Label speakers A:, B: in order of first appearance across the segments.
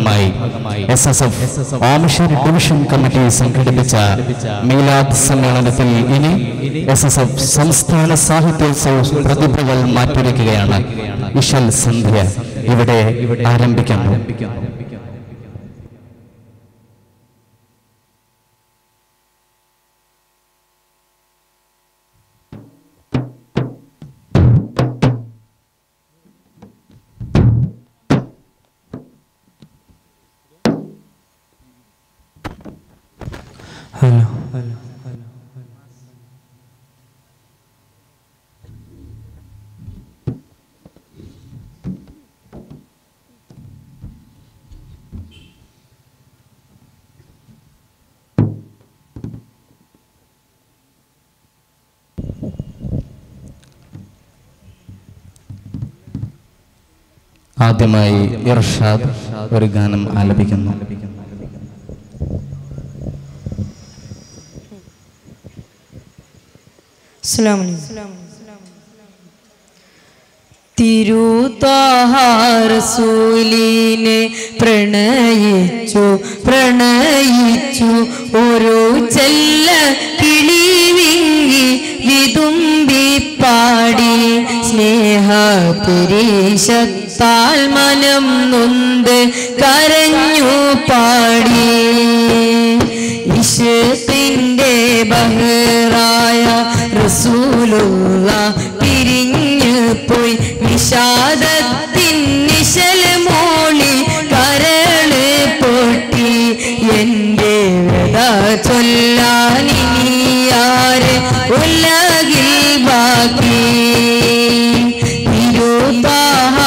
A: ഭാഗമായി SSF Omassery division committee സംഘടിപ്പിച്ച മീലാദ് സമ്മേളനത്തിൽ ഇനി SSF സംസ്ഥാന സാഹിത്യോത്സവ പ്രതിഭകൾ മാറ്റുരയ്ക്കുകയാണ്. ഇശൽ സന്ധ്യ ഇവിടെ ആരംഭിക്കുന്നു. ആദ്യമായി ഇർഷാദ് ഒരു ഗാനം ആലപിക്കുന്നു.
B: തിരുത്വാഹ റസൂലിനെ പ്രണയിച്ചു ഓരോ ചെല്ല കിളിവിങ്ങി വിതുമ്പി പാടി സ്നേഹപുരീശത്താൽ മനം നൊന്ത് കരഞ്ഞു പാടി. ഇശ്ഖിന്റെ ബഹറായ റസൂലുള്ള പിരിഞ്ഞു പോയി വിഷാദത്തിൻ നിശൽ മോളി കരള് പൊട്ടി. എന്റെ വ്യത ചൊല്ലാനിയാരെ ഉലകിൽ ബാക്കി. തിരുത്വാഹ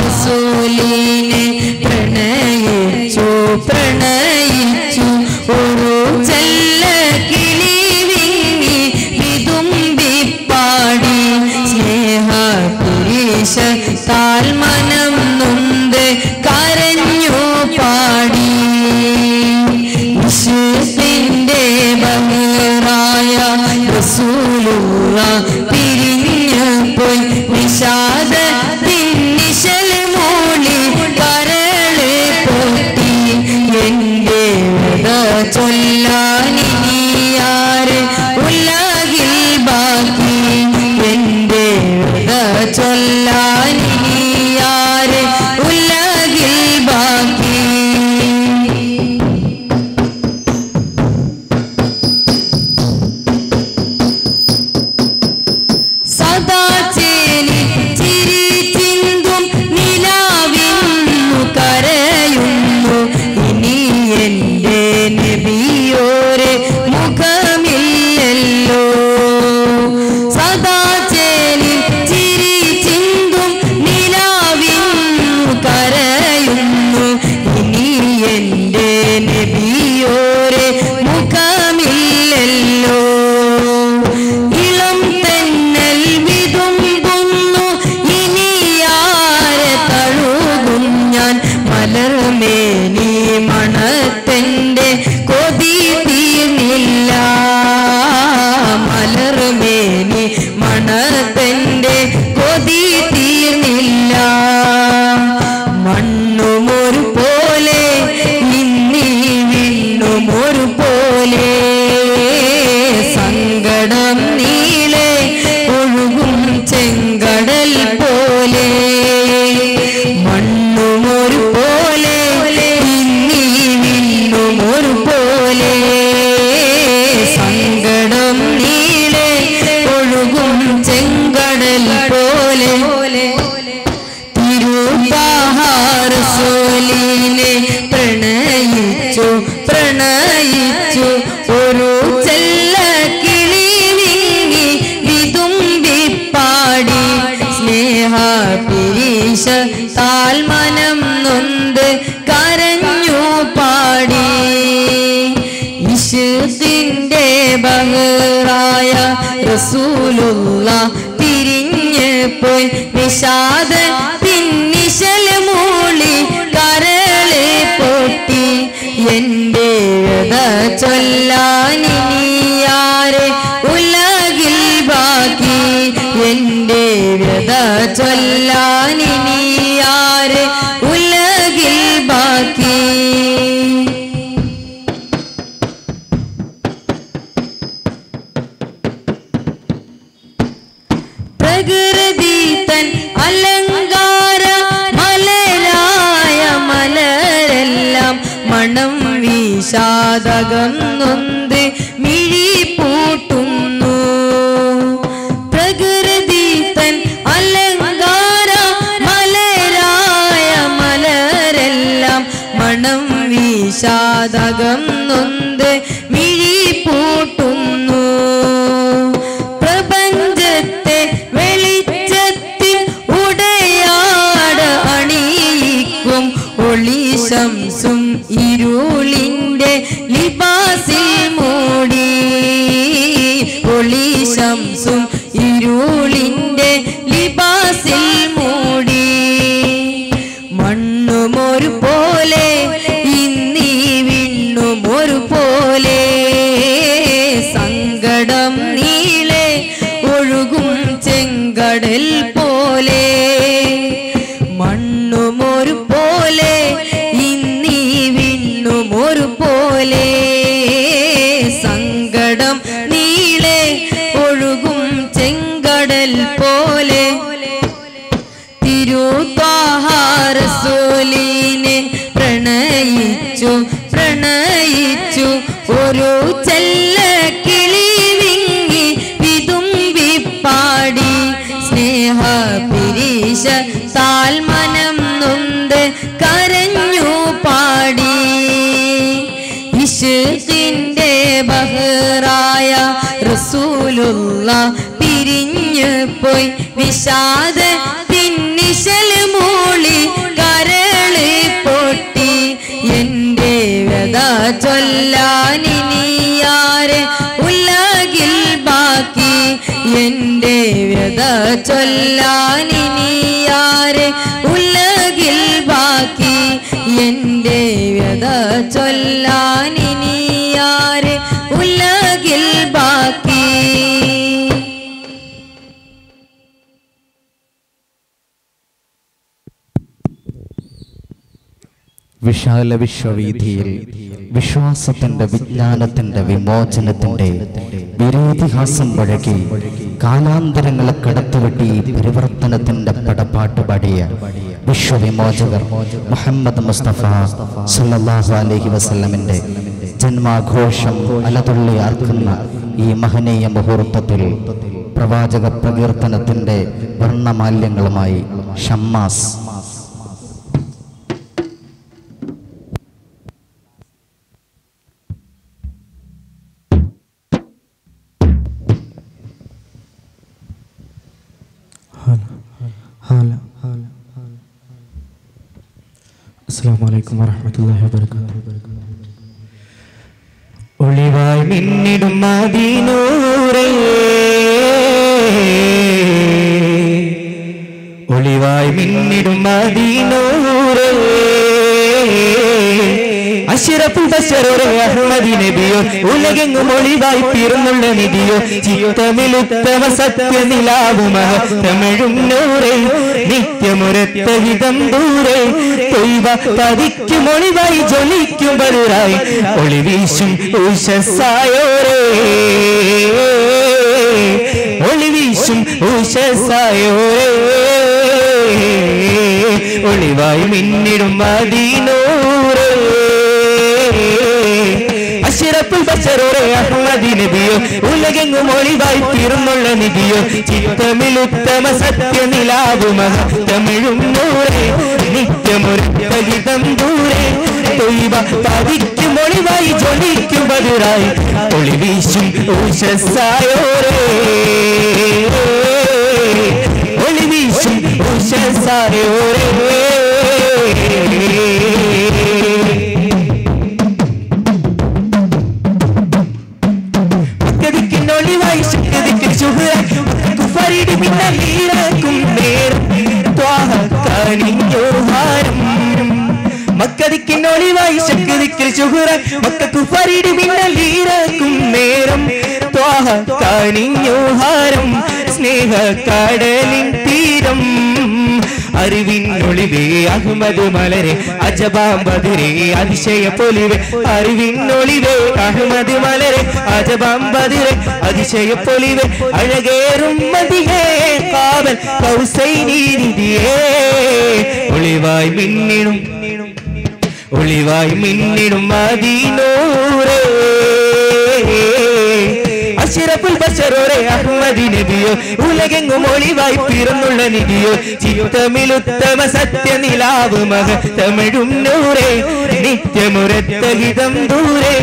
B: റസൂലിനെ പ്രണയിച്ചു ഒരു ചെല്ല കിളി വിങ്ങി വിതുമ്പി പാടി സ്നേഹപുരീശത്താൽ മനം നൊന്ത് കരഞ്ഞു പാടി. ഇശ്ഖിന്റെ ബഹറായ റസൂലുള്ള പിരിഞ്ഞു പോയി വിഷാദത്തിൻ നിശൽ മോളി കരള് പൊട്ടി. എന്റെ വ്യത ചൊല്ലാനിയാരെ ഉലകിൽ ബാക്കി. എന്റെ വ്യത ചൊല്ലാനിയാരെ ഉലകിൽ ബാക്കി. സദാ ചേലി ചിരി ചിന്തും നിലാവിന്നു കരയുന്നു. ഇനി എന്റെ നബിയോരെ മുഖമില്ലല്ലോ. സദാ ചേലി ചിരി ചിന്തും നിലാവിന്നു കരയുന്നു. ഇനി എന്റെ നബിയോരെ മുഖമില്ലല്ലോ. ഇളം തെന്നൽ വിതുമ്പുന്നു ഇനിയാരെ തഴുകും ഞാൻ. മലർമേനി മണത്തെന്റെ കൊതി തീർന്നില്ല. മലർമേനി മണത്തെന്റെ കൊതി തീർന്നില്ല. മണ്ണുമൊരു പോലെ നിന്നീ വിണ്ണുമൊരു പോലെ. സങ്കടം നീളെ ഒഴുകും ചെങ്കടൽ പോലെ. മണ്ണുമൊരു പോലെ നിന്നീ വിണ്ണുമൊരു പോലെ. സങ്കടം നീളെ ഒഴുകും ചെങ്കടൽ പോലെ. തിരുത്വാഹ റസൂലിനെ പ്രണയിച്ചു ഒരു ചെല്ല കിളി വിങ്ങി വിതുമ്പി പാടി സ്നേഹപുരീശത്താൽ മനം നൊന്ത് കരഞ്ഞു പാടി. ഇശ്ഖിന്റെ ബഹറായ റസൂലുള്ള പിരിഞ്ഞു പോയി വിഷാദത്തിൻ നിശൽ മോളി കരള് പൊട്ടി. എന്റെ വ്യത ചൊല്ലാനിയാരെ ഉലകിൽ ബാക്കി. എന്റെ വ്യത ചൊല്ലാനിയാരെ ഉലകിൽ ബാക്കി. മണം വീശാതകം നൊന്ത് മിഴി പൂട്ടുന്നു. പ്രകൃതി തൻ അലങ്കാര മലരായ മലരെല്ലാം മണം വീശാതകം നൊന്ത് മിഴി പൂട്ടുന്നു. പ്രപഞ്ചത്തെ വെളിച്ചത്തിൽ ഉടയാട് അണിയിക്കും ഒളി ശംസും ഇരുളിന്റെ ലിബാസിൽ മൂടി. ഒളി ശംസും ഇരുളിന്റെ ലിബാസിൽ മൂടി. മണ്ണും ഒരു പോലെ ഇന്നീ വിണ്ണും ഒരു പോലെ. സങ്കടം നീളെ ഒഴുകും ചെങ്കടൽ പോലെ. മണ്ണും ഒരു പോലെ ഇന്നീ വിണ്ണും ഒരു പോലെ. സങ്കടം നീളെ ഒഴുകും ചെങ്കടൽ പോലെ. തിരുത്വാഹ റസൂലിനെ പ്രണയിച്ചു പ്രണയിച്ചു ഒരു ചെല്ല കിളി വിങ്ങി വിതുമ്പിപ്പാടി. സ്നേഹ പിരീശ താൽ മനം നൊന്ത് കരഞ്ഞു പാടി. ഇശ്ഖിന്റെ ബഹറായ റസൂലുള്ള പിരിഞ്ഞു പോയി. വിഷാദത്തിൻ നിശൽ മൂളി കരള് പൊട്ടി. എന്റെ വ്യത ചൊല്ലാനിനിയാരെ ഉലകിൽ ബാക്കി. എന്റെ വ്യത ചൊല്ലാനിനിയാരെ ഉലകിൽ ബാക്കി. എന്റെ വ്യത ചൊല്ലാനിനിയാരെ ഉലകിൽ ബാക്കി.
A: വിശാല വിശ്വവീഥിയിൽ വിശ്വാസത്തിന്റെ വിജ്ഞാനത്തിന്റെ വിമോചനത്തിന്റെ വീരേതിഹാസം വഴക്കി കാലാന്തരങ്ങളെ കടത്തുവെട്ടി പരിവർത്തനത്തിന്റെ പടപ്പാട്ട് പാടിയ വിശ്വവിമോചകർ മുഹമ്മദ് മുസ്തഫ സല്ലല്ലാഹു അലൈഹി വസല്ലമിന്റെ ജന്മാഘോഷം അലതുള്ളി ആർക്കുന്ന ഈ മഹനീയ മുഹൂർത്തത്തിൽ പ്രവാചക പ്രകീർത്തനത്തിന്റെ വർണ്ണമാല്യങ്ങളുമായി ഷമ്മാസ്.
C: അസ്സലാമു അലൈക്കും വറഹ്മത്തുള്ളാഹി വബറകാതുഹു. ഒളിവായി മിന്നിടും മദീനൂറേ, ഒളിവായി മിന്നിടും മദീനൂറേ. അഷ്റഫുൽ ബശറേ അഹ്മദി നബിയോ, ഉലകെങ്ങും ഒളിവായി പിറന്നുള്ള നിധിയോ. ചിത്തമിലുത്തമ സത്യനിലാവുമ തമിഴും നൂറേ, നിത്യമൊരത്ത ഹിതം ദൂരെ. തൊയ്വ പതിക്കും ഒളിവായി ജ്വലിക്കും ബദറായി, ഒളിവീശും ഉഷസായോരേ, ഒളിവീശും ഉഷസായോരേ. ഒളിവായി മിന്നിടും മദീനൂറേ, അഷ്റഫുൽ ബശറേ അഹ്മദി നബിയോ, ഉലകെങ്ങും ഒളിവായി പിറന്നുള്ള നിധിയോ. ചിത്തമിലുത്തമ സത്യനിലാവുമ തമിഴും നൂറേ, നിത്യമൊരത്ത ഹിതം ദൂരെ. തൊയ്വ പതിക്കും ഒളിവായി ജ്വലിക്കും ബദറായി, ഒളിവീശും ഉഷസായോരേ, ഒളിവീശും ഉഷസായോരേ. ഒളിവായി ശക്തിക്ക് കുഫരിടി മിന്നലീരക്കും നേരം ത്വാഹ കനിഞ്ഞോഹാരം. മക്കതിക്കിനൊളിവായി ശക്തിക്ക് ശുഹ്റ മക്കു ഫരിടി മിന്നലീരക്കും നേരം ത്വാഹ കനിഞ്ഞോഹാരം. സ്നേഹ കടലിൻ തീരം അറിവിനൊളിവേ അഹ്മദ് മലരെ അജബാം ബദരേ അതിശയ പൊലിവേ. അറിവിനൊളിവേ അഹ്മദ് മലരെ അജബാം ബദരേ അതിശയ പൊലിവേ. അഴകേറും മദിയേ കാവൽ കൗസൈനി നിധിയേ, ഒളിവായി മിന്നിടും ഒളിവായി മിന്നിടും മദീനൂരേ അഷ്റഫുൽ ബശറോരെ അഹ്മദി നബിയോ ഉലകെങ്ങും ഒളിവായി പിറന്നുള്ള നിധിയോ ചിത്തമിലുത്തമ സത്യനിലാവ് മഹത്തമിഴും നൂറേ നിത്യമുരത്ത ഹിതം ദൂരെ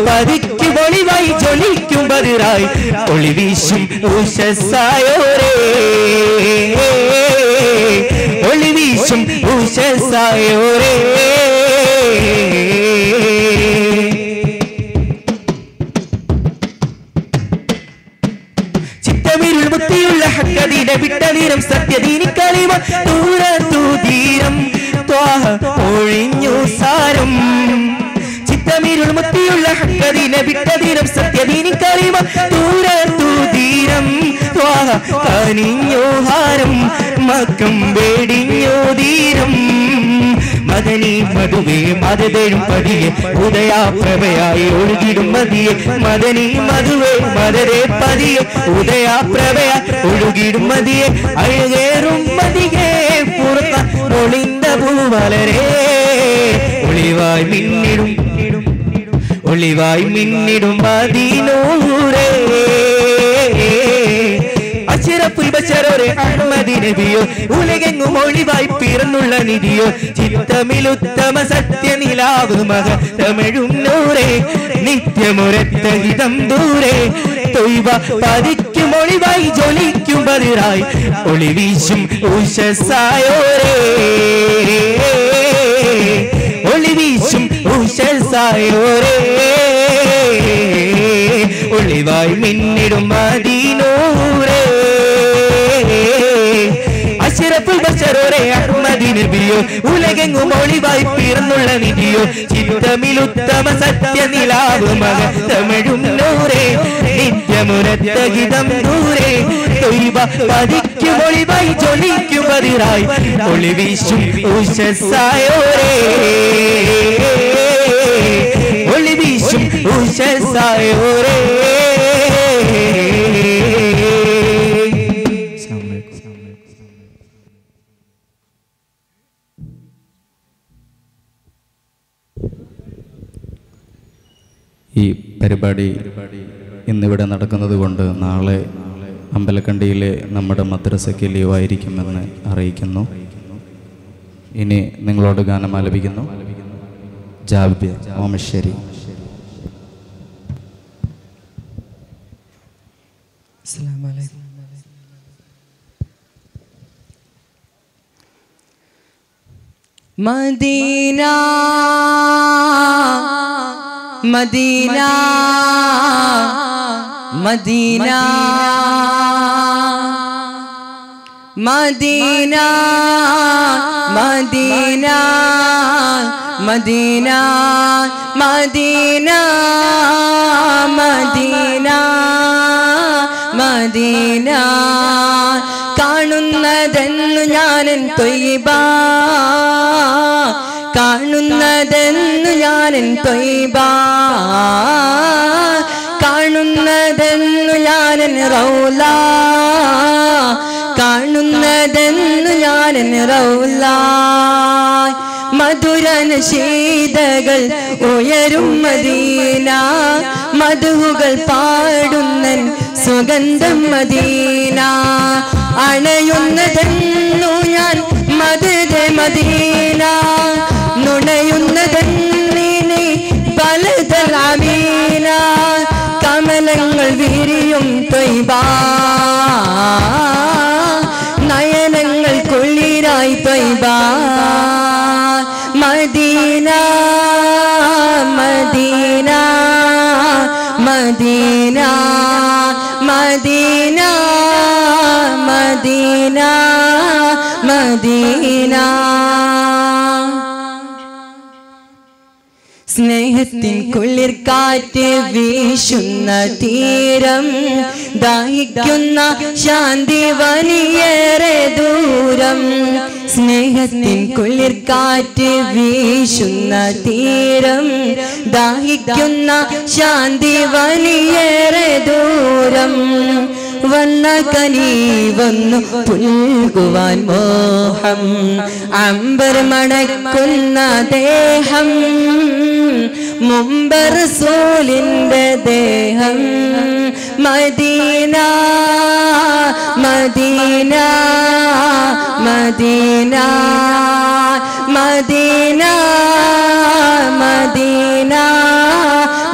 C: പതിക്കും ഒളിവായി ജ്വലിക്കും ബദിറായി ഒളിവീശും ഉഷസായോരേ ഒളിവീശും ഉഷസായോരേ ചിത്തമിരുൾ മുത്തിയുള്ള ഹക്കദീന വിട്ടതീരം സത്യദീനി കലിമ ദൂരത്തു ധീരം ത്വാഹ ഒഴിഞ്ഞു സാരം ചിത്തമിരുൾ മുത്തിയുള്ള ഹക്കദീന വിട്ടതീരം സത്യദീനി കലിമ ദൂരത്തു ധീരം ത്വാഹ കനിഞ്ഞു ഹാരം മക്കം വേടിഞ്ഞു ധീരം മദനി മധുവേ മതതേഴും പതിയെ ഉദയാപ്രഭയായി ഒഴുകിടും മതിയെ മദനി മധുവേ മതരേ പതിയെ ഉദയാപ്രഭയായി ഒഴുകിടും മതിയെ അഴകേറും മതിയെ പുറത്ത ഒളിந்த പൂവലരേ ഒളിവായി മിന്നിടും മദീനൂരേ അഷ്റഫുൽ ബശറോരെ അഹ്മദി നബിയോ ഉലകെങ്ങും ഒളിവായി പിറന്നുള്ള നിധിയോ ചിത്തമിലുത്തമ സത്യനിലാവ് മഹത്തമിഴും നൂറേ നിത്യമുരത്ത ഹിതം ദൂരെ തൊയ്ബ പതിക്കും ഒളിവായി ജ്വലിക്കും ബദിറായി ഒളിവീശും ഉഷസായോരേ ഒളിവീശും ഉഷസായോരേ ഒളിവായി മിന്നിടും മദീനൂരേ അഷ്റഫുൽ ബശറോരെ അഹ്മദി നബിയോ ഉലകെങ്ങും ഒളിവായി പിറന്നുള്ള നിധിയോ ചിത്തമിലുത്തമ സത്യനിലാവ് മഹത്തമിഴും നൂറേ നിത്യമുരത്ത ഹിതം ദൂരെ തൊയ്ബ പതിക്കും ഒളിവായി ജ്വലിക്കും ബദിറായി ഒളിവീശും ഉഷസായോരേ ഒളിവീശും ഉഷസായോരേ
A: ഈ പരിപാടി ഇന്നിവിടെ നടക്കുന്നത് കൊണ്ട് നാളെ അമ്പലക്കണ്ടിയിലെ നമ്മുടെ മദ്രസയ്ക്ക് ലീവായിരിക്കുമെന്ന് അറിയിക്കുന്നു. ഇനി നിങ്ങളോട് ഗാനം ആലപിക്കുന്നു Jabir Omassery.
B: Medina Medina Medina Medina Medina Medina Medina Medina Medina കാണുന്നതെന്നു ഞാനൻ ത്വയ്ബ കാണുന്നതെന്നു ഞാനൻ ത്വയ്ബ കാണുന്നതെന്നു ഞാനൻ റൗല കാണുന്നതെന്നു ഞാനൻ റൗല മധുരനശീതകൾ ഉയരും മദീന മധുകൾ പാടുന്നൻ സുഗന്ധം മദീന അണയുന്നതെന്നു ഞാൻ മദദെ മദീന നുണയുന്നതെന്നിനെ പലതൽ അമീന കമലങ്ങൾ വിരിയും ത്വയ്ബ നയനങ്ങൾ കുളിരായി Taiba Medina Medina Medina Medina Medina Medina സ്നേഹത്തിൻ കുളിർ കാറ്റ് വീശുന്ന തീരം ദാഹിക്കുന്ന ശാന്തി വലിയേറെ ദൂരം സ്നേഹത്തിൻ കുളിർ കാറ്റ് വീശുന്ന തീരം ദാഹിക്കുന്ന ശാന്തി വലിയേറെ ദൂരം വന്ന കനീവൊന്നു പുൽകുവാൻ മോഹം അമ്പർ മണക്കുന്ന ദേഹം മുമ്പ് റസൂലിന്റെ ദേഹം Medina Medina Medina Medina Medina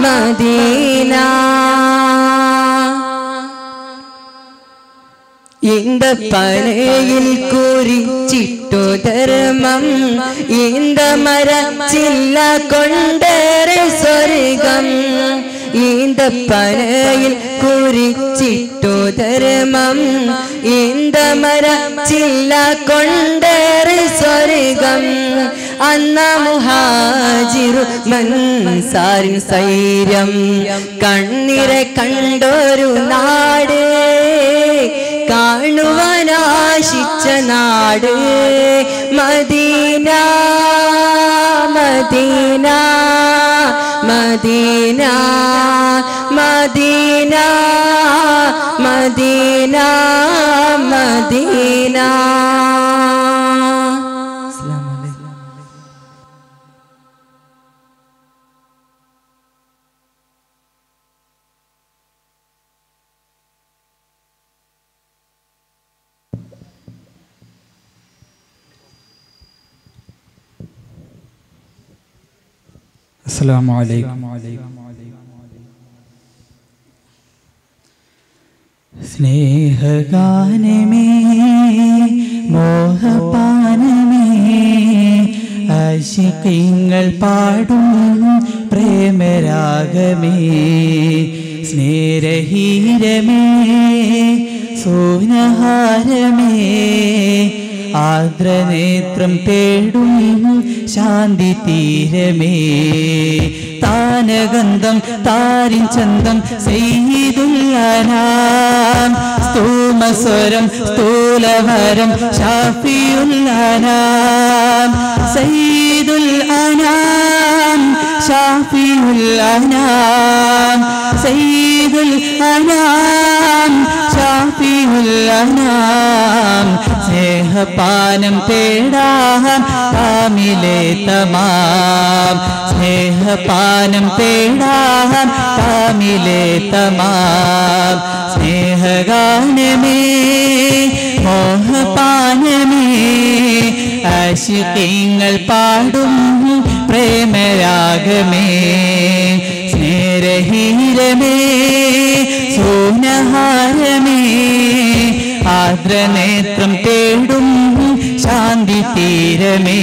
B: Medina இந்த പനയിൽ കുറിച്ചിട്ടു ധർമ്മം இந்த മരച്ചില്ല കൊണ്ടേറെ സ്വർഗം இந்த പനയിൽ കുറിച്ചിട്ടു ധർമ്മം இந்த മരച്ചില്ല കൊണ്ടേറെ സ്വർഗം അന്ന മുഹാജിറു മൻസാരിൻ സൈര്യം കണ്ണിരെ കണ്ടൊരു നാട് കാണുവാനാശിച്ച നാട് Medina Medina Medina Medina Medina Medina.
D: അസ്സലാമു അലൈക്കും. സ്നേഹഗാനമേ മോഹപാനമേ ആശിഖീങ്ങൾ പാടും പ്രേമരാഗമേ സ്നേഹഹീരമേ സോനഹാരമേ ആർദ്രനേത്രം തേടും ശാന്തി തീരമേ താനഗന്ധം താരിൻ ചന്തം സയ്യിദുൽ അനാം സ്തൂമസ്വരം സ്ഥൂലവരം ഷാഫിയുൽ അനാം സയ്യിദുൽ അനാം ഷാഫിയുൽ അനാം സയ്യിദുൽ അനാം ഷാഫിയുൽ അനാം സ്നേഹപാനം തേടാൻ കാമിലെ തമാം സ്നേഹപാനം തേടാൻ കാമിലെ തമാം സ്നേഹഗാനമേ മോഹപാനമേ ആശിഖീങ്ങൾ പാടും പ്രേമരാഗമേ സ്നേഹഹീരമേ സോനഹാരമേ ആർദ്രനേത്രം തേടും ശാന്തി തീരമേ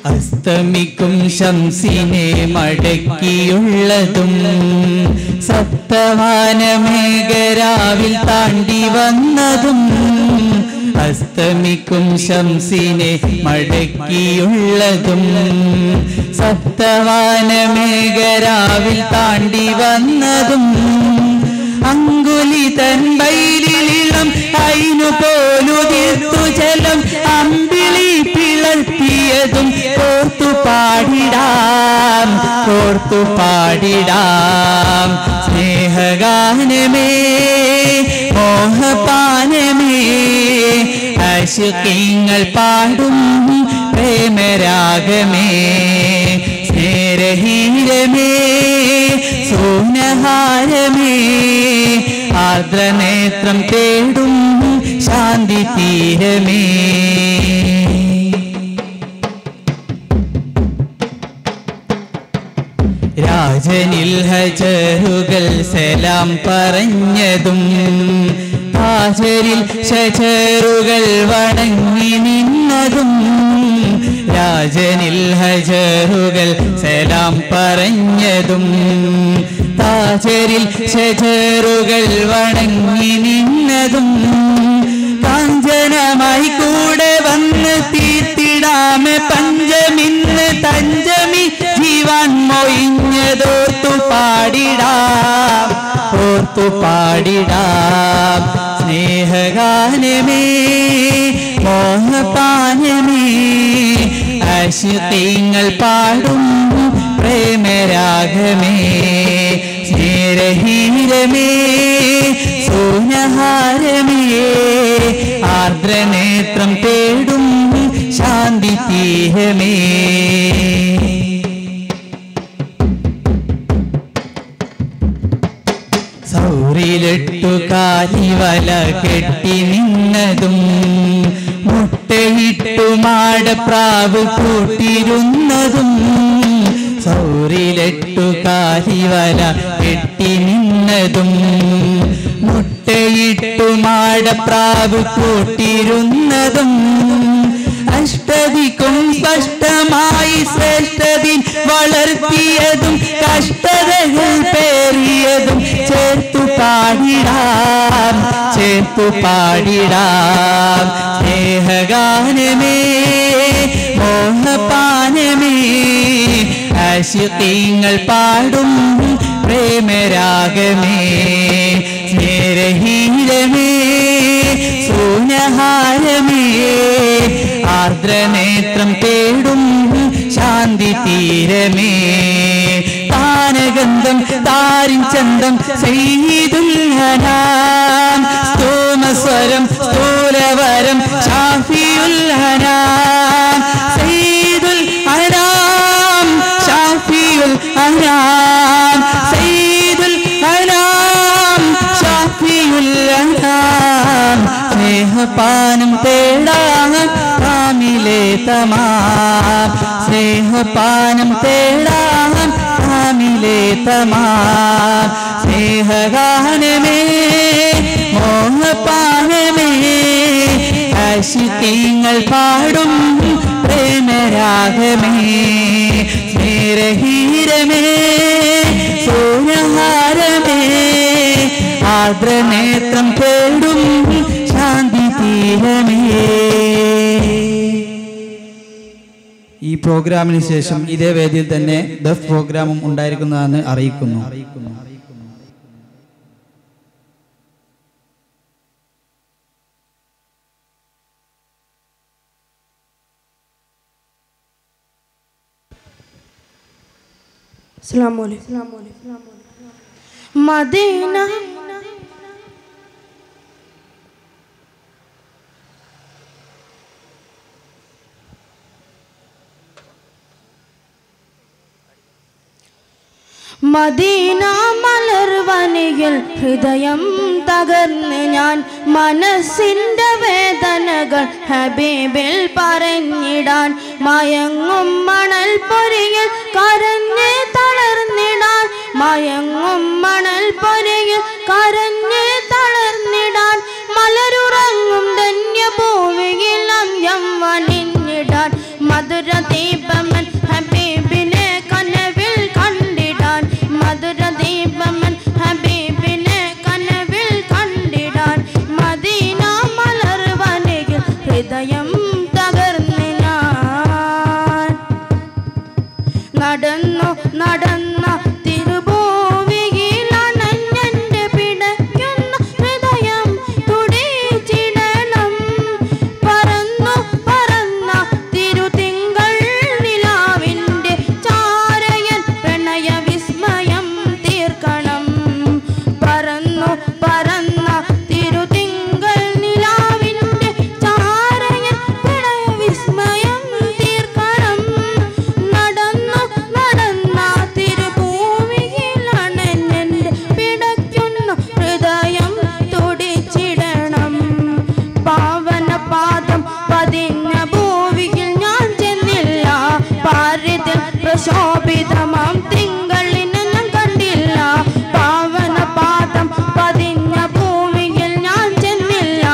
D: അസ്തമിക്കും ശംസിനെ മടക്കിയുള്ളതും സപ്തവാനമേഘരാവിൽ താണ്ടി വന്നതും അസ്തമിക്കും ശംസിനെ മടക്കിയുള്ളതും സപ്തവാനമേഘരാവിൽ താണ്ടി വന്നതും അങ്കുലി തൻ ബൈലിളം അയിനു പോലുതിർത്തു ജലം അമ്പിളി പിളർത്തിയതും കോർത്തു പാടിടാം കോർത്തു പാടിടാം സ്നേഹഗാനമേ മോഹപാനമേ ആശിഖീങ്ങൾ പാടും പ്രേമരാഗമേ സ്നേഹഹീരമേ സോനഹാരമേ ആർദ്രനേത്രം തേടും ശാന്തി തീരമേ രാജനിൽ ഹജറുകൾ സലാം പറഞ്ഞതും ഹാജരിൽ ഷജറുകൾ വണങ്ങി നിന്നതും രാജനിൽ ഹജറുകൾ സലാം പറഞ്ഞതും താജരിൽ ഷജറുകൾ വണങ്ങി നിന്നതും കാഞ്ചനമായി കൂടെ വന്ന് തീർത്തിടാമെ പഞ്ചമിന്ന് തഞ്ചമി ജീവൻ മൊയിഞ്ഞതോർത്തു പാടിടാം ഓർത്തു പാടിടാം സ്നേഹഗാനമേ മോഹപാനമേ ആശിഖീങ്ങൾ പാടും പ്രേമരാഗമേ സ്നേരഹീരമേ സൂനഹാരമേ ആർദ്രനേത്രം തേടും ശാന്തി തീരമേ സൗറിലിട്ടു കാലിവല കെട്ടി നിന്നതും മുട്ടയിട്ടു മാടപ്രാവ് കൂട്ടിരുന്നതും സൗറിലിട്ടു കാലിവല കെട്ടി നിന്നതും മുട്ടയിട്ടു മാടപ്രാവ് കൂട്ടിരുന്നതും അഷ്ടതിക്കും സ്പഷ്ടമായി ശ്രേഷ്ഠതി വളർത്തിയതും കഷ്ടതകൾ പേറിയതും ചേർത്തു പാടിടാം സ്നേഹഗാനമേ മോഹപാനമേ ആശിഖീങ്ങൾ പാടും പ്രേമരാഗമേ സ്നേരഹീരമേ സൂനഹാരമേ ആർദ്രനേത്രം തേടും ശാന്തി തീരമേ താനഗന്ധം താരിൻ ചന്തം സയ്യിദുൽ ഹനാം സ്തോമസ്വരം സ്ഥൂലവരം ഷാഫിയുൽ ഹനാം സയ്യിദുൽ ഹനാം ഷാഫിയുൽ ഹനാം സയ്യിദുൽ ഹനാം ഷാഫിയുൽ ഹനാം സ്നേഹപാനം തേടാൻ കാമിലേ തമാം സ്നേഹപാനം തേടാൻ കാമിലേ തമാം സ്നേഹഗാനമേ മോഹപാനമേ ആശിഖീങ്ങൾ പാടും പ്രേമരാഗമേ സ്നേരഹീരമേ സൂനഹാരമേ ആർദ്രനേത്രം തേടും ശാന്തി തീരമേ.
E: ഈ പ്രോഗ്രാമിന് ശേഷം ഇതേ വേദിയിൽ തന്നെ ദഫ് പ്രോഗ്രാമും ഉണ്ടായിരിക്കുന്നതെന്ന് അറിയിക്കുന്നു.
F: മദീന മദീന മലർവനിയിൽ ഹൃദയം തകർന്ന് ഞാൻ മനസ്സിൻ്റെ വേദനകൾ ഹബീബിൽ പറഞ്ഞിടാൻ മയങ്ങും മണൽ പൊരിയിൽ കരഞ്ഞ് തളർന്നിടാൻ മയങ്ങും മണൽ പൊരിയിൽ കരഞ്ഞ് തളർന്നിടാൻ മലരുറങ്ങും ധന്യഭൂമിയിൽ അന്ത്യം വനിഞ്ഞിടാൻ മധുര ദീപമൻ ഹബീബിനെ കനവിൽ കണ്ടിടാൻ മധുര ദീപമൻ ഹബീബിനെ കനവിൽ കണ്ടിടാൻ മദീന മലർവനിയിൽ ഹൃദയം തകർന്ന് ഞാൻ നടന്നു നടന്ന തിരുഭൂമിയിൽ അനഞ്ഞെന്റെ പിടയ്ക്കുന്ന ഹൃദയം തുടിച്ചിടണം പറന്നു പറന്ന തിരുതിങ്കൾ നിലാവിൻ്റെ ചാരയൻ പ്രണയ വിസ്മയം തീർക്കണം പറന്നു പറന്ന തിരുതിങ്കൾ നിലാവിൻ്റെ ചാരയൻ പ്രണയ വിസ്മയം തീർക്കണം നടന്നു നടന്ന തിരുഭൂമിയിൽ അണഞ്ഞെന്റെ പിടയ്ക്കുന്ന ഹൃദയം തുടിച്ചിടണം പാവന പാദം പതിഞ്ഞ ഭൂമിയിൽ ഞാൻ ചെന്നില്ല പാരിതിൽ പ്രശോഭിതമാം തിങ്കളിനെ ഞാൻ കണ്ടില്ല പാവന പാദം പതിഞ്ഞ ഭൂമിയിൽ ഞാൻ ചെന്നില്ല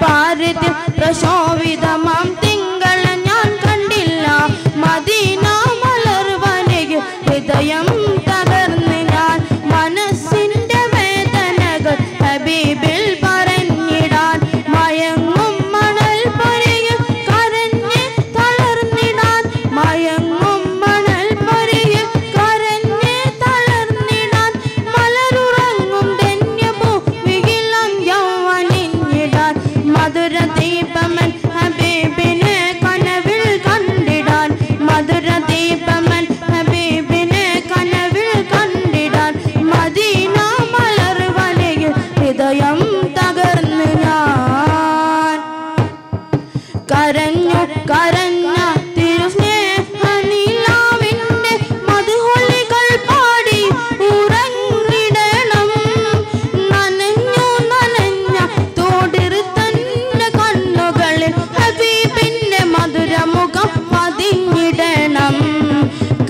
F: പാരിതിൽ പ്രശോഭിതമാം തിങ്കളെ ഞാൻ കണ്ടില്ല മദീന മലർവനിയിൽ ഹൃദയം തകർന്ന് ഞാൻ മനസ്സിൻ്റെ വേദനകൾ ഹബീബിൽ പറഞ്ഞിടാൻ മയങ്ങും മണൽ പൊരിയിൽ കരഞ്ഞ് തളർന്നിടാൻ മയങ്ങും മണൽ പൊരിയിൽ കരഞ്ഞ് തളർന്നിടാൻ മലരുറങ്ങും ധന്യഭൂമിയിൽ അന്ത്യം വനിഞ്ഞിടാൻ മധുര ദീപമൻ ഹബീബിനെ കരഞ്ഞു കരഞ്ഞ തിരുസ്നേഹനിലാവിന്റെ മധുഹൊലികൾ പാടി ഉറങ്ങിടണം. നനഞ്ഞു നനഞ്ഞ തോടിറുത്തന്റെ കണ്ണുകളിൽ ഹബീബിന്റെ മധുരമുഖം പതിഞ്ഞിടണം.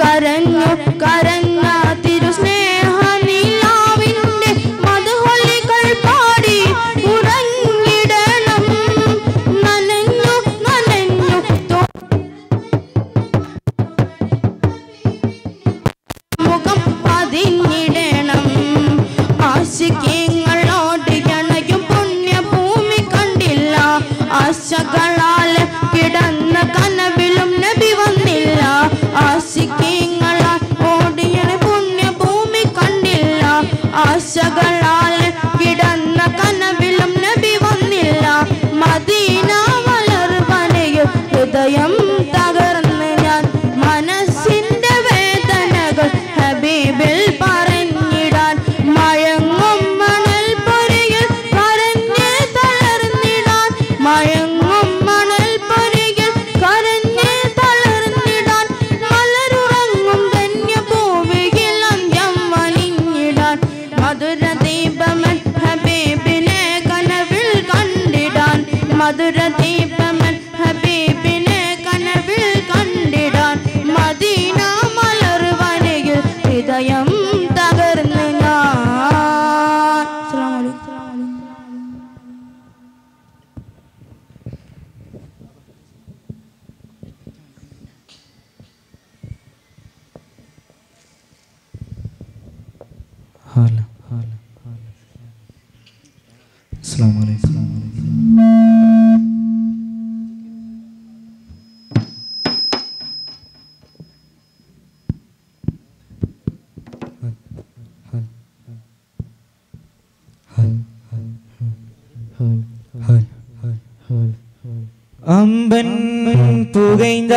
F: കരഞ്ഞു കരഞ്ഞ തിരുസ്നേഹനിലാവിന്റെ മധുഹൊലികൾ പാടി ഉറങ്ങിടണം. നനഞ്ഞു നനഞ്ഞു മുഖം പതിഞ്ഞിടണം. ആശിക്കങ്ങളോട് ഇണയും പുണ്യഭൂമി കണ്ടില്ല. ആശകളാൽ കിടന്ന കനവിലും നബി വന്നില്ല. ആശിക്കങ്ങളാൽ ഓടിയണ പുണ്യഭൂമി കണ്ടില്ല. ആശകളാൽ കിടന്ന കനവിലും നബി വന്നില്ല. മദീന വളർവനയിൽ ഹൃദയം തകർന്ന് ഞാൻ മനസ്സിന്റെ വേദനകൾ ഹബീബിൽ പറഞ്ഞിടാൻ. മയങ്ങും മണൽ പൊരിയിൽ കരഞ്ഞ് തളർന്നിടാൻ. മയങ്ങും മണൽ പൊരിയിൽ കരഞ്ഞ് തളർന്നിടാൻ. മലരുറങ്ങും ധന്യഭൂമിയിൽ അന്ത്യം വണിഞ്ഞിടാൻ. മധുര ദീപമൻ ഹബീബിനെ കനവിൽ കണ്ടിടാൻ. മധുര ദീപമൻ ഹബീബിനെ കനവിൽ കണ്ടിടാൻ. മദീന മലർവനയിൽ ഹൃദയം തകർന്ന് ഞാൻ. അസ്സലാമു അലൈക്കും.
E: അസ്സലാമു അലൈക്കും.
C: അമ്പൻ പുകൈന്ത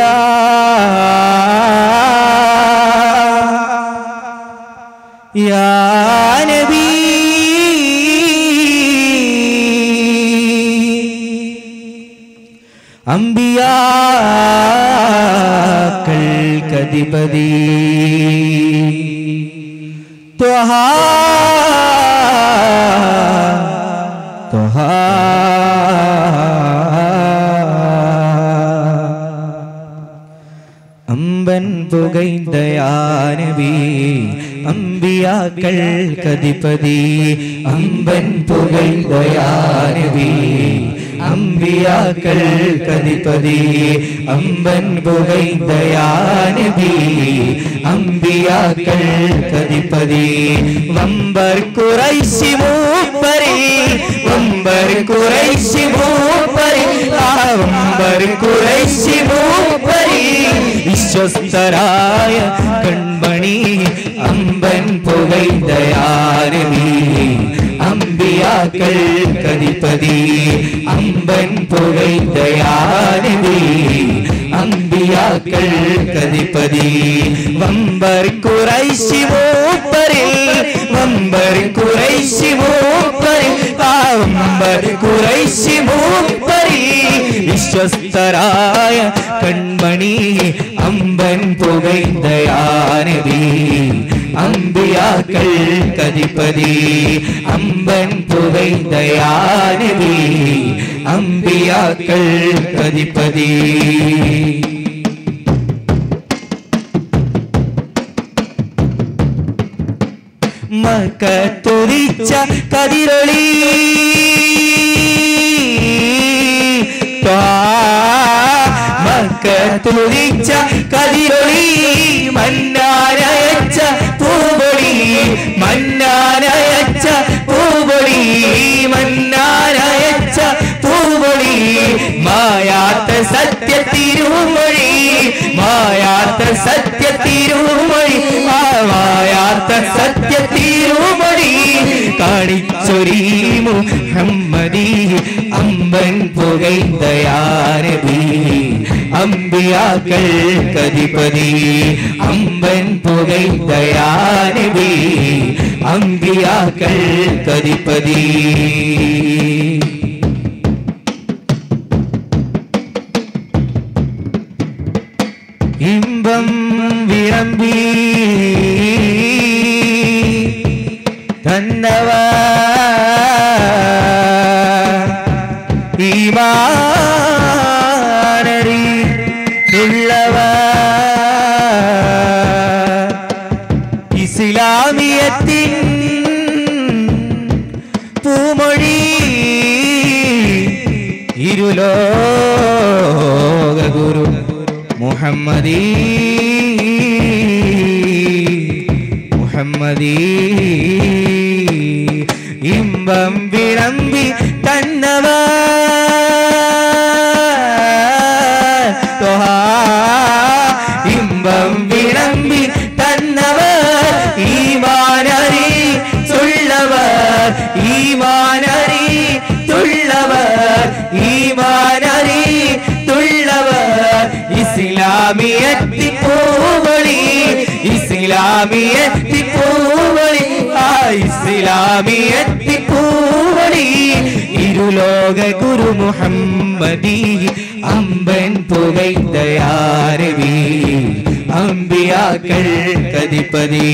C: യാ നബി അംബിയാക്കൾക്കധിപതി ത്വഹാ ത്വഹാ അമ്പൻ പുകൈന്ദയാ നബി അംബിയാക്കൾക്കധിപതി. അമ്പൻ പുകൈന്ദയാ നബി അംബിയാക്കൾക്കധിപതി. അമ്പൻ പുകൈന്ദയാ നബി അംബിയാക്കൾക്കധിപതി. വമ്പർ ഖുറൈശി മൂപ്പരി വമ്പർ ഖുറൈശി മൂപ്പരി വമ്പർ ഖുറൈശി മൂപ്പരി വിശ്വസ്തരായ കൺമണി അമ്പൻ പുകൈന്ദയാ നബി അംബിയാക്കൾക്കധിപതി. അമ്പൻ പുകൈന്ദയാ നബി അംബിയാക്കൾക്കധിപതി. വമ്പർ ഖുറൈശി മൂപ്പരി വമ്പർ ഖുറൈശി മൂപ്പരി വമ്പർ ഖുറൈശി മൂപ്പരി വിശ്വസ്തരായ കൺമണി അമ്പൻ പുകൈന്ദയാ നബി അംബിയാക്കൾക്കധിപതി. അമ്പൻ പുകൈന്ദയാ നബി അംബിയാക്കൾക്കധിപതി. മക്കത്തുദിച്ച കതിരൊളി മക്കത്തുദിച്ച കതിരൊളി മന്നാനയച്ച പൂവൊളി മന്നാനയച്ച പൂവൊളി മന്നാനയച്ച പൂവൊളി മായാത്ത സത്യ തിരുമൊഴി മായാത്ത സത്യ തിരുമൊഴി മായാത്ത സത്യ തിരുമൊഴി കാണിച്ചൊരീ മുഹമ്മദി അമ്പൻ പുകൈന്ദയാ നബി അംബിയാക്കൾക്കധിപതി. അമ്പൻ പുകൈന്ദയാ നബി അംബിയാക്കൾക്കധിപതി. ഇമ്പം വിളമ്പി തന്നവർ ഈമാനരി ഉള്ളവർ ഇസ്ലാമിയത്തിൻ പൂമൊഴി ഇരുലോക ഗുരു മുഹമ്മദീ ഇമ്പം വിളമ്പി തന്നവർ ഇമ്പം വിളമ്പി തന്നവർ ഈമാനരി തുള്ളവർ ഈമാനരി തുള്ളവർ ഈമാനരി തുള്ളവർ ഇസ്ലാമിയത്തി പൂവളി ഇസ്ലാമിയത്തി പൂവളി ഇസ്ലാമിയത്തി പൂവളി ഇരുലോക ഗുരു മുഹമ്മദി അമ്പൻ പുകൈതയാരവി അമ്പിയാക്കൾ കതിപതി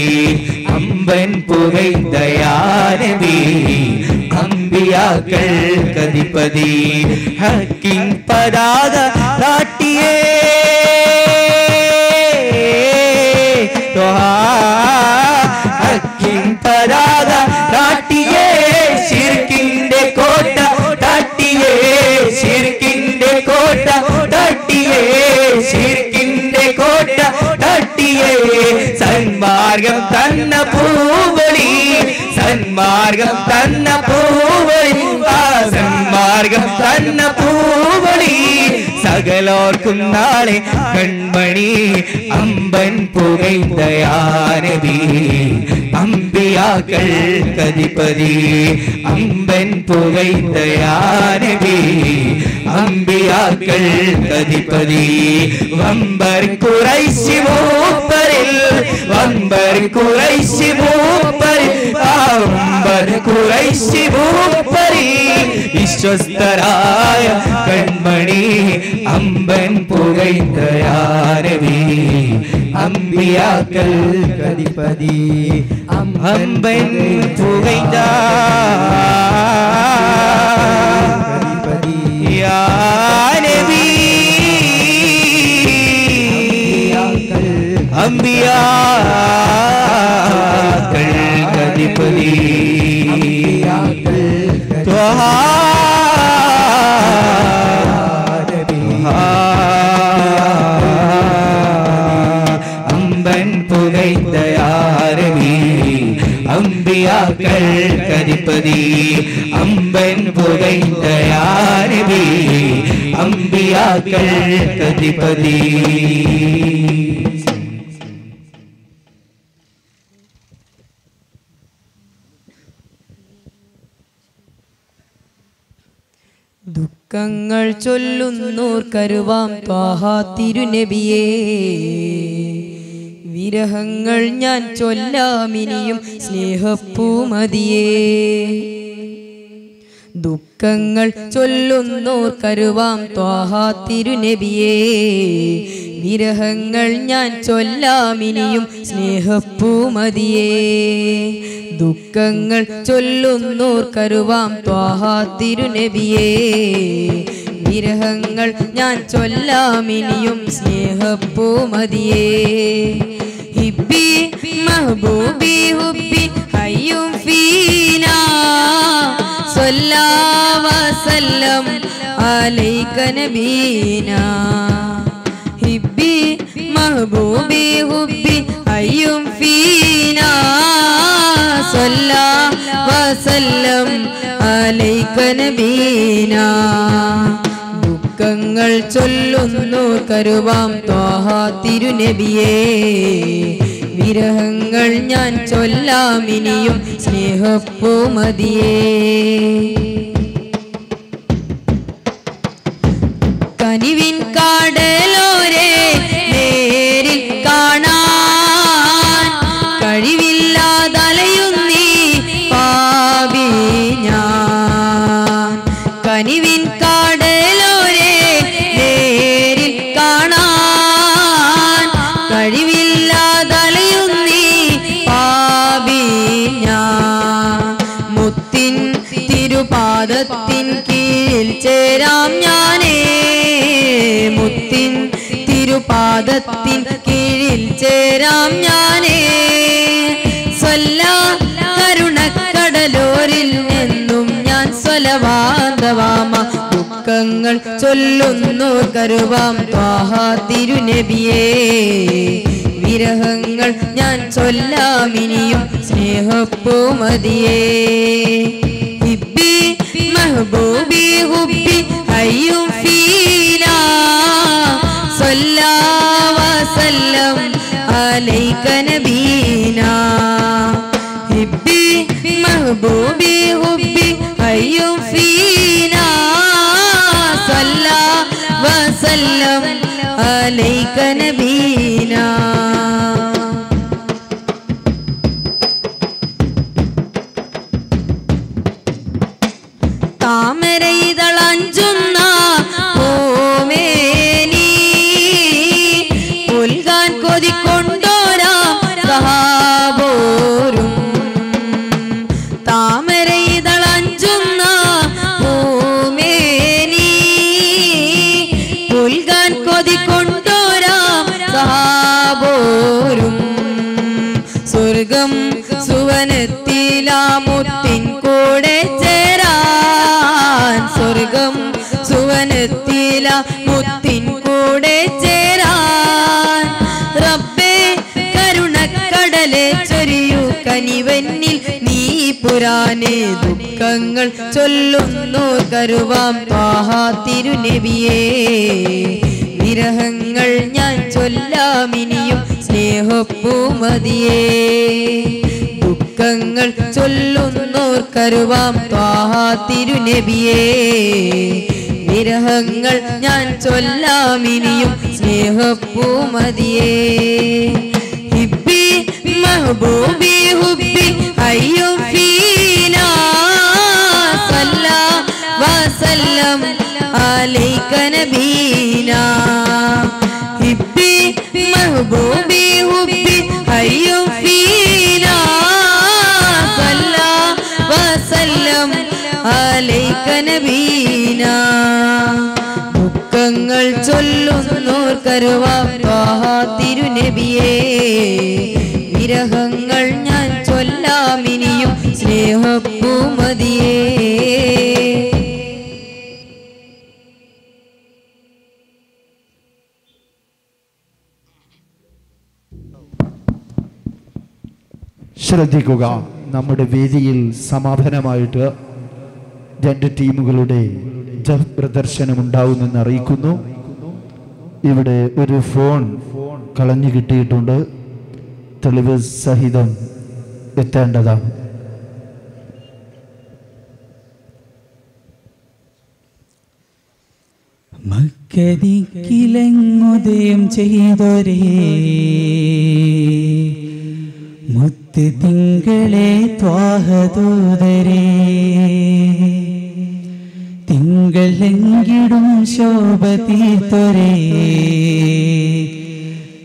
C: അമ്പൻ പുകൈതയാരവി അമ്പിയാക്കൾ കതിപതി ഹക്കിൻ പതാക നാട്ടിയേ ഹക്കിൻ പതാക നാട്ടിയേ ശിർക്കിന്റെ കോട്ട തട്ടിയേ ശിർക്കിന്റെ കോട്ട തട്ടിയേ ശിർക്കിന്റെ കോട്ട തട്ടിയേ സന്മാർഗം തന്ന പൂവളി സന്മാർഗം തന്ന പൂവളി സന്മാർഗം തന്ന പൂവളി സകലോർക്കും നാളെ കൺമണി അമ്പൻ പുകൈതയാനബി അമ്പിയാക്കൾ കതിപതി അമ്പൻ പുകൈതയാനബി അമ്പിയാക്കൾ കതിപതി വമ്പർ ഖുറൈശി മൂപ്പരിൽ വമ്പർ ഖുറൈശി മൂപ്പരിൽ വമ്പർ ഖുറൈശി മൂപ്പരിൽ വിശ്വസ്തരായ കൺമണി അമ്പൻ പുകൈതയാനബി അമ്പിയാക്കൾ കതിപതി അമ്പൻ പുകൈത കതിപതി യാ നബി അമ്പിയാക്കൾ കതിപതി അമ്പൻ പുകൈതയാരവി അമ്പിയാക്കൾ കതിപതി അമ്പൻ പുകൈതയാരവി അമ്പിയാക്കൾ കതിപതി
B: ദുഃഖങ്ങൾ ചൊല്ലുന്നോർ കരുവാം ത്വാഹ തിരുനബിയേ വിരഹങ്ങൾ ഞാൻ ചൊല്ലാമിനിയും സ്നേഹപ്പൂമതിയേ ദുഃഖങ്ങൾ ചൊല്ലുന്നോർ കരുവാം ത്വാഹ തിരുനബിയേ വിരഹങ്ങൾ ഞാൻ ചൊല്ലാമിനിയും സ്നേഹപ്പൂമതിയേ ദുഃഖങ്ങൾ ചൊല്ലുന്നോർ കരുവാം ത്വാഹ തിരുനബിയേ വിരഹങ്ങൾ ഞാൻ ചൊല്ലാമിനിയും സ്നേഹപ്പൂമതിയേ ഹിബ്ബി മഹബൂബി ഹുബ്ബി ഹയ്യും ഫീനാ സ്വല്ലല്ലാഹു വസല്ലം അലൈക നബീനാ ഹിബ്ബി മഹബൂബി ഹുബ്ബി ഹയ്യും ഫീനാ സ്വല്ലല്ലാഹു വസല്ലം അലൈക നബീനാ ദുഃഖങ്ങൾ ചൊല്ലുന്നു കരുവാം ത്വാഹ തിരുനബിയേ വിരഹങ്ങൾ ഞാൻ ചൊല്ലാമിനിയും സ്നേഹപ്പൂമതിയേ കനിവിൻ കാടലോരെ നേരിൽ കാണാൻ കഴിവില്ലാതലയുന്നീ പാപി ഞാൻ കനിവിൻ കാടലോരെ നേരിൽ കാണാൻ പാദത്തിൻ കീഴിൽ ചേരാം ഞാനേ. സ്വല്ലാ കരുണക്കടലോരിൽ നിന്നും ഞാൻ സ്വലവാന്തവാമ ദുഃഖങ്ങൾ ചൊല്ലുന്നു കരുവാം ത്വാഹ തിരുനബിയേ. വിരഹങ്ങൾ ഞാൻ ചൊല്ലാം ഇനിയും സ്നേഹപ്പൂമതിയേ. ഹിബ്ബി മഹബൂബി ഹുബ്ബി ഹയ്യും ഫീനാ സ്വല്ലാ വസല്ലം അലൈക നബീനാ. ഹിബ്ബി മഹബൂബി ഹുബ്ബി ഹയ്യും ഫീനാ സ്വല്ലാ വസല്ലം അലൈക നബീനാ. താമരയിതളഞ്ചുന്ന പൂമേനി പുൽകാൻ കൊതിക്കൊണ്ടോരാം സഹാബോരും. താമരയിതളഞ്ചുന്ന പൂമേനി പുൽകാൻ കൊതിക്കൊണ്ടോരാം സഹാബോരും. സ്വർഗം സുവനത്തിലാമുത്തിൻ കൂടെ ചേരാൻ. സ്വർഗം സുവനത്തിലാമുത്തിൻ കൂടെ ചേരാൻ. റബ്ബേ കരുണക്കടലെ ചൊരിയൂ കനിവന്നിൽ നീ പുരാനെ. ദുഃഖങ്ങൾ ചൊല്ലുന്നു കരുവാം ത്വാഹ തിരുനബിയേ. വിരഹങ്ങൾ ഞാൻ ചൊല്ലാം ഇനിയും സ്നേഹപ്പൂമതിയേ. ദുഃഖങ്ങൾ ചൊല്ലുന്നോർ കരുവാം ത്വാഹ തിരുനബിയേ. വിരഹങ്ങൾ ഞാൻ ചൊല്ലാം ഇനിയും സ്നേഹപ്പൂമതിയേ. ഹിബ്ബി മഹബൂബി ഹുബ്ബി ഹയ്യും ഫീനാ സ്വല്ലാ വസല്ലം അലൈക നബീനാ. ഹിബ്ബി മഹബൂബി ഹുബ്ബി ഹയ്യും ഫീനാ സ്വല്ലാ വസല്ലം അലൈക നബീനാ. ദുഃഖങ്ങൾ ചൊല്ലുന്നോർ കരുവാം ത്വാഹ തിരുനബിയേ. വിരഹങ്ങൾ ഞാൻ ചൊല്ലാം ഇനിയും സ്നേഹപ്പൂമതിയേ.
G: ശ്രദ്ധിക്കുക, നമ്മുടെ വേദിയിൽ സമാപനമായിട്ട് 2 ടീമുകളുടെ ജഫ് പ്രദർശനം ഉണ്ടാവുമെന്ന് അറിയിക്കുന്നു. ഇവിടെ ഒരു ഫോൺ കളഞ്ഞു കിട്ടിയിട്ടുണ്ട്, തെളിവ് സഹിതം എത്തേണ്ടതാണ്.
D: മക്കദിക്കിലെങ്ങുദയം ചെയ്തൊരേ മുത്ത് തിങ്കളെ ത്വാഹദൂതരേ. തിങ്കളെങ്കിടും ശോഭ തീർത്തൊരേ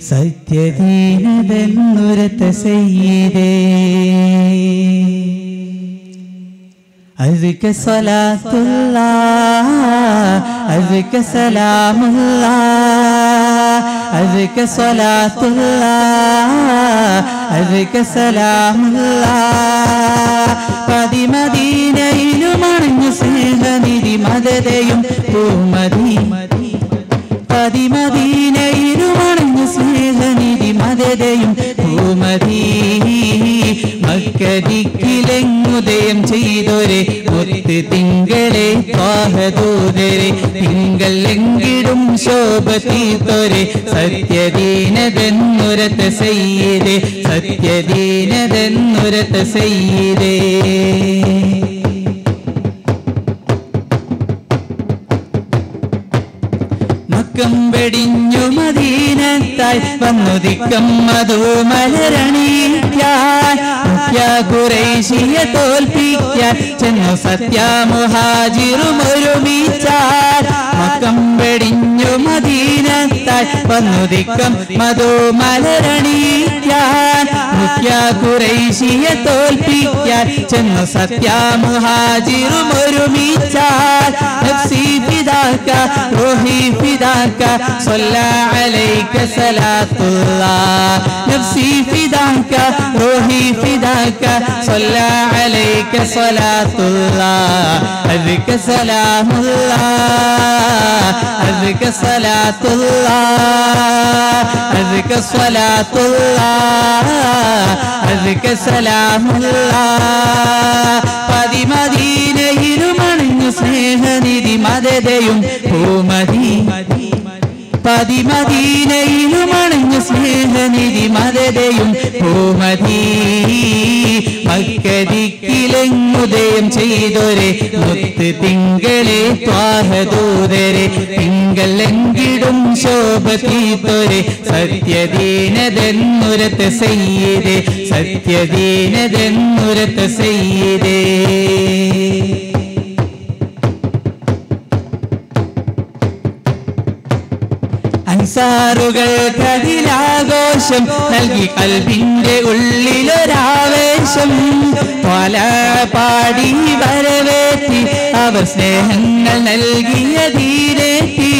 D: സത്യദീനതെന്നുരത്ത സയ്യിദേ. അസ്ക സ്വലാത്തുല്ലാഹ് അസ്ക സലാമുല്ലാഹ് അസ്ക സ്വലാത്തുല്ലാഹ് അസ്ക സലാമുല്ലാഹ്. പതിമദീനയിലുമണഞ്ഞു സ്നേഹനിധി മദതയും പൂമതി. പതിമദീനയിലുമണഞ്ഞു സ്നേഹനിധി മദതയും പൂമതി. മക്കദിക്കിലെങ്ങുദയം ചെയ്തൊരേ മുത്ത് തിങ്കളെ ത്വാഹദൂതരേ. തിങ്കൾ എങ്കിടും ശോഭ തീർത്തൊരേ സത്യദീനതെന്നുരത്ത സയ്യിദേ. സത്യദീനതെന്നുരത്ത സയ്യിദേ. മക്കം വെടിഞ്ഞു മദീനത്തായി വന്നുദിക്കം മധുമലരണീക്കായി. ഖുറൈശിയെ തോൽപ്പിക്കാൻ ചെന്നു സത്യമുഹാജിറും ഒരുമിച്ചാൽ. മക്കം വെടിഞ്ഞു മദീനത്തായി വന്നുദിക്കം മധുമലരണീക്കാൻ. ഖുറൈശിയെ തോൽപ്പിക്കാൻ ചെന്നു സത്യമുഹാജിറും ഒരുമിച്ചാൽ. നഫ്സി ഫിദാക റൂഹി ഫിദാക فداك صلى عليك صلاة الله نفسي فداك روحي فداك صلى عليك صلاة الله أذك سلام الله أذك صلاة الله أذك صلاة الله أذك سلام الله പതിമദീനയിലും അണിഞ്ഞു സ്നേഹനിധി മദതയും ഭൂമതി പതിമദീനയിലും അണിഞ്ഞു സ്നേഹനിധി മദതയും ഭൂമതി മക്കദിക്കിലെങ്ങുദയം ചെയ്തൊരെ മുത്ത് തിങ്കളെ ത്വാഹദൂതരെ തിങ്കളെങ്കിടും ശോഭ തീത്തൊരെ സത്യദീനതെന്നുരത്ത് സയ്യിദേ സത്യദീനതെന്നുരത്ത് സയ്യിദേ അൻസാറുകൾക്കതിലാഘോഷം നൽകി കൽബിന്റെ ഉള്ളിലൊരാവേശം ത്വാല പാടി വരവേറ്റി അവർ സ്നേഹങ്ങൾ നൽകിയ ധീരേറ്റി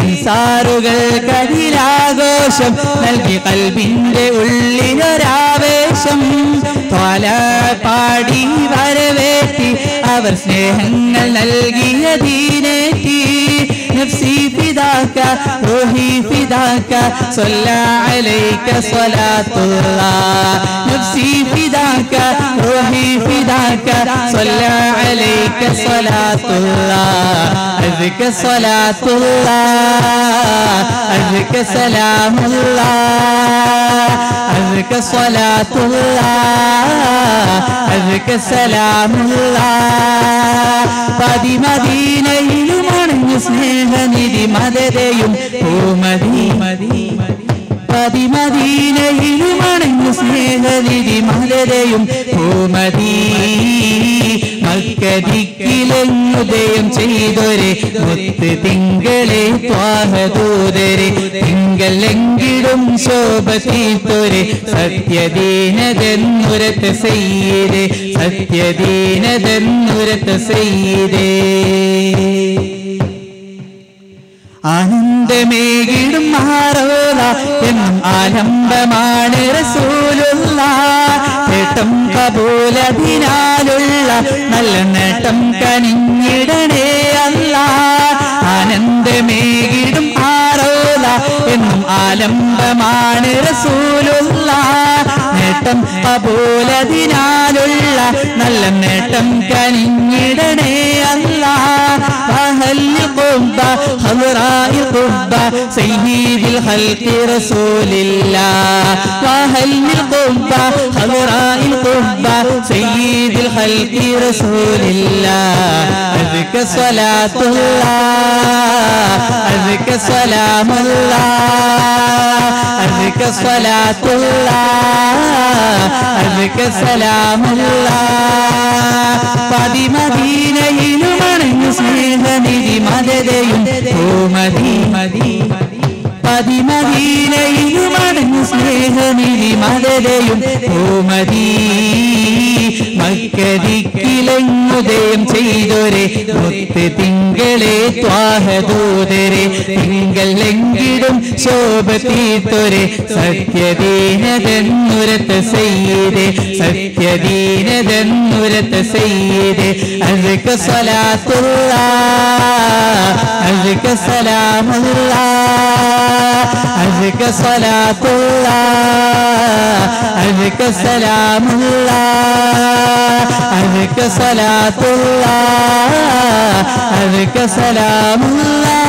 D: അൻസാറുകൾക്കതിലാഘോഷം നൽകി കൽബിന്റെ ഉള്ളിലൊരാവേശം ത്വാല പാടി വരവേറ്റി അവർ സ്നേഹങ്ങൾ നൽകിയ ധീരേറ്റി نفسي فداك روحي فداك صلى عليك صلاة الله نفسي فداك روحي فداك صلى عليك صلاة الله أذك صلاة الله أذك سلام الله أذك صلاة الله أذك سلام الله പതിമദീനയിലും അണിഞ്ഞു സ്നേഹനിധി മദതയും ഭൂമതി പതിമദീനയിലും അണിഞ്ഞു സ്നേഹനിധി മദതയും ഭൂമതി മക്കദിക്കിലെങ്ങുദയം ചെയ്തൊരെ മുത്ത് തിങ്കളെ ത്വാഹദൂതരെ തിങ്കളെങ്കിടും ശോഭ തീർത്തൊരെ സത്യദീനതെന്നുരത്ത് സയ്യിദേ സത്യദീനതെന്നുരത്ത് സയ്യിദേ ആനന്ദമേകിടും മാറോല എന്നും ആലംബമാണ് റസൂലുള്ളാഹ് നേട്ടം കബൂലതിനാലുള്ള നല്ല നേട്ടം കനിഞ്ഞിടണേ അല്ലാഹ് ആനന്ദമേകിടും ആറോല എന്നും ആലംബമാണ് റസൂലുള്ളാഹ് നേട്ടം കബൂലതിനാലുള്ള നല്ല നേട്ടം കനിഞ്ഞിടണേ അല്ലാഹ് ഫഹൽ ഖുബ്ബ خضراء القبة سيد الخلق رسول الله وهل القبة خضراء القبة سيد الخلق رسول الله أذك صلاة الله أذك سلام الله أذك صلاة الله أذك سلام الله പതിമദീനയിലും അണിഞ്ഞു സ്നേഹനിധി മദതയും ഭൂമതി പതിമദീനയിലും അണിഞ്ഞു സ്നേഹനിധി മദതയും ഭൂമതി മക്കദിക്കിലെങ്ങുദയം ചെയ്തൊരെ മുത്ത് തിങ്കളെ ത്വാഹദൂതരെ തിങ്കളെങ്കിടും ശോഭ തീർത്തൊരെ സത്യദീനതെന്നുരത്ത് സയ്യിദേ സത്യദീനതെന്നുരത്ത് സയ്യിദേ അസ്ക സ്വലാത്തുല്ലാഹ് അസ്ക സലാമുല്ലാഹ് അസ്ക സ്വലാത്തുല്ലാഹ് അസ്ക സലാമുല്ലാഹ് അസ്ക സ്വലാത്തുല്ലാഹ് അസ്ക സലാമുല്ലാഹ്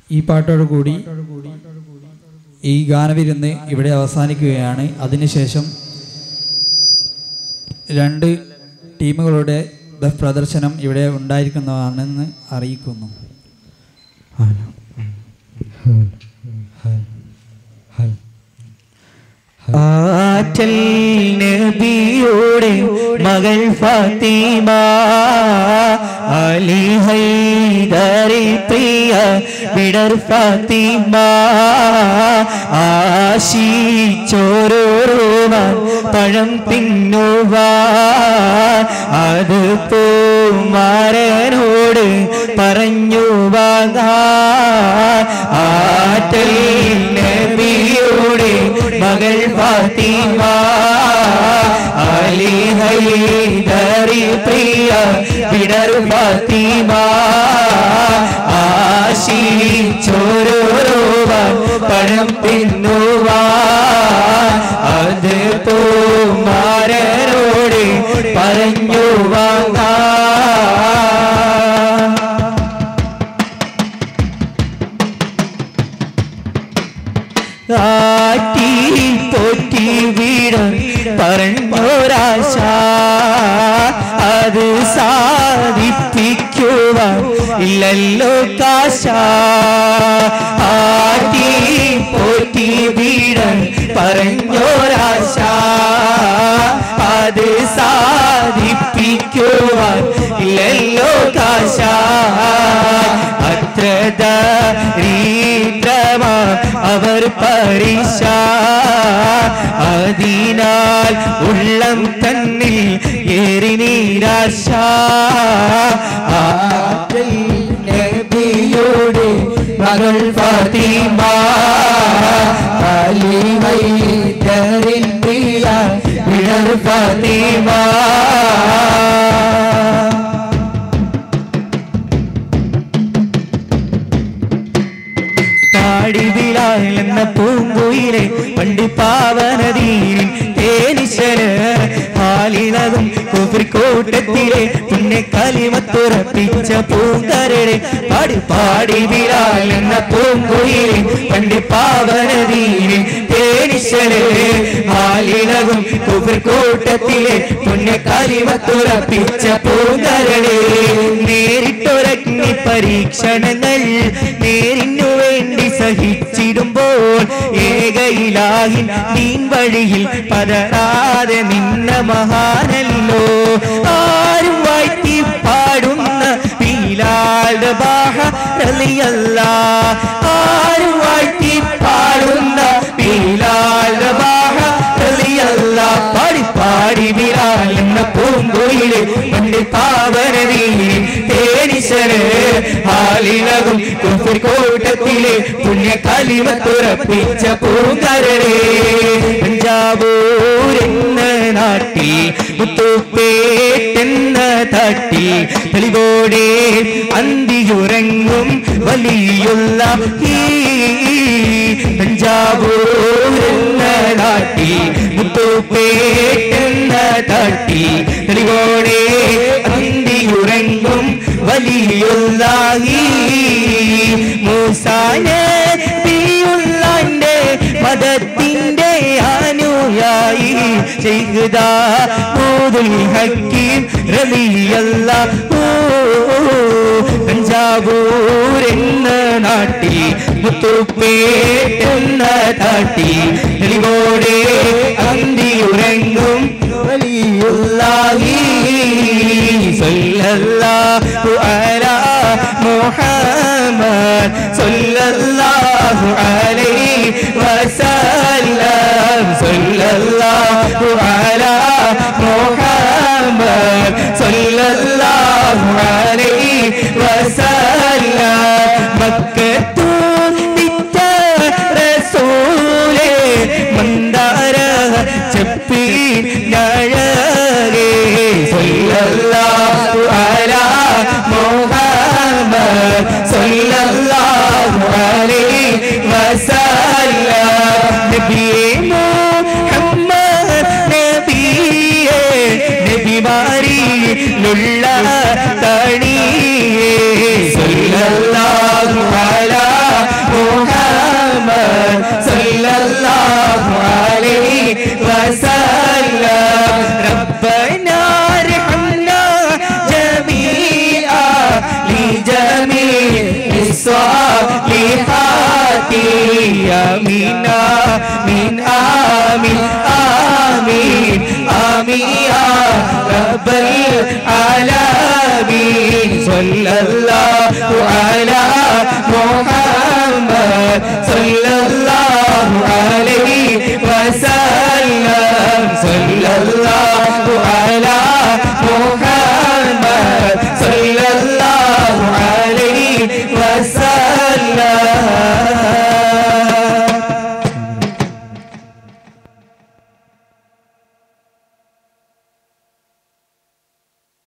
E: ഈ പാട്ടോടുകൂടി ഈ ഗാനവിരുന്ന് ഇവിടെ അവസാനിക്കുകയാണ്. അതിനുശേഷം രണ്ട് ടീമുകളുടെ ദഫ് പ്രദർശനം ഇവിടെ ഉണ്ടായിരിക്കുന്നതാണെന്ന് അറിയിക്കുന്നു.
C: ആറ്റൽ നബിയുടെ മകൾ ഫാത്തിമ അലി ഹൈദരി പ്രിയ വിടർ ഫാത്തിമ ആശിച്ചോരോരുവാൻ പഴം തിന്നുവാൻ അത് പൂമാരനോട് പറഞ്ഞു വാങ്ങാൻ ആറ്റൽ നബിയുടെ മകൾ ഫാത്തിമ അലി ഹൈദരി പ്രിയ വിടർ ഫാത്തിമ ആശിച്ചോരോരുവാൻ പഴം തിന്നുവാൻ അത് പൂമാരനോട് പറഞ്ഞു വാങ്ങാൻ ആറ്റി പോറ്റി വീട് പറഞ്ഞോരാശ അത് സാധിപ്പിക്കുവാൻ ഇല്ലല്ലോ കാശ ആറ്റി പോറ്റി വീട് പറഞ്ഞോരാശ അത് സാധിപ്പിക്കുവാൻ ഇല്ലല്ലോ കാശ അത്ര ദരിദ്രമാ അവർ പരീക്ഷ അതിനാൽ ഉള്ളം തന്നിൽ ഏറി നിരാശ ആറ്റൽ നബിയുടെ മകൾ ഫാത്തിമ അലി ഹൈദരി പ്രിയ വിടർ ഫാത്തിമ പാടിവിലാൽ എന്ന പൂങ്കുയിലെ പണ്ട് പാവനദീനിൽ തേനിശല് ാലിളകും കുഫ്രിക്കൂട്ടത്തിലെ പുണ്യ കലിമത്തുറപ്പിച്ച പൂങ്കരടെ പാടിവിലാൽ എന്ന പൂങ്കുയിലെ പണ്ട് പാവനദീനിൽ തേനിശല് ാലിളകും കുഫ്രിക്കൂട്ടത്തിലെ പുണ്യ കലിമത്തുറപ്പിച്ച പൂങ്കരടെ നേരിട്ടൊരഗ്നി പരീക്ഷണങ്ങൾ നേരിനു വേണ്ടി സഹിച്ചിടുമ്പോൾ ഏകയിലാഹിൻ നീൻ വഴിയിൽ പതറാതെ നിന്ന മഹാനല്ലോ ആരും വാഴ്ത്തി പാടുന്ന ബിലാൽ ബാഹ റളിയല്ലാഹ് ആരും വാഴ്ത്തി പാടുന്ന ബിലാൽ ബാഹ റളിയല്ലാഹ് പാടി ബിലാൽ എന്ന പൂങ്കുയിലെ പണ്ട് പാവനദീനിൽ തേനിശല് ഹാലിളകും കുഫ്രിക്കൂട്ടത്തിലെ പുണ്യ കലിമത്തുറപ്പിച്ച പൂങ്കരടെ പഞ്ചാബൂരെന്ന നാട്ടിൽ മുത്തുപ്പേട്ടെന്ന തട്ടിൽ തെളിവോടെ അന്തിയുറങ്ങും വലിയുള്ള പഞ്ചാബൂരെന്ന നാട്ടിൽ മുത്തുപ്പേട്ടെന്ന തട്ടിൽ തെളിവോടെ അന്തിയുറങ്ങും വലിയുള്ളാഹി മൂസാ നബിയുള്ളാന്റെ മദത്തിന്റെ അനുയായി ശൈഖ് ദാവൂദുൽ ഹക്കീം റളിയല്ലാഹു പഞ്ചാബൂർ എന്ന നാട്ടിൽ മുത്തുപ്പേട്ടെന്ന നാട്ടിൽ തെളിവോടെ അന്തിയുറങ്ങും വലിയുള്ളാഹി സല്ലല്ലാഹു അലാ മുഹമ്മദ് സല്ലല്ലാഹു അലൈഹി വസല്ലം സല്ലല്ലാഹു അലാ മുഹമ്മദ് സല്ലല്ലാഹു അലൈഹി വസല്ലം മക്കത്തു നിറ്റ റസൂലേ മന്ദാര ചപ്പി നഴകേ സല്ലല്ലാഹു അലാ മുഹമ്മദ് സല്ലല്ലാഹു അലൈഹി വസല്ലം നബിയേ മുഹമ്മദ് നബിയേ നബിമാരിലുള്ള തണിയേ സല്ലല്ലാഹു അലാ മുഹമ്മദ് സല്ലല്ലാഹു അലൈഹി വസല്ലം റബ്ബനാ الصالحات آمين آمين آمين آمين آمين يا رب العالمين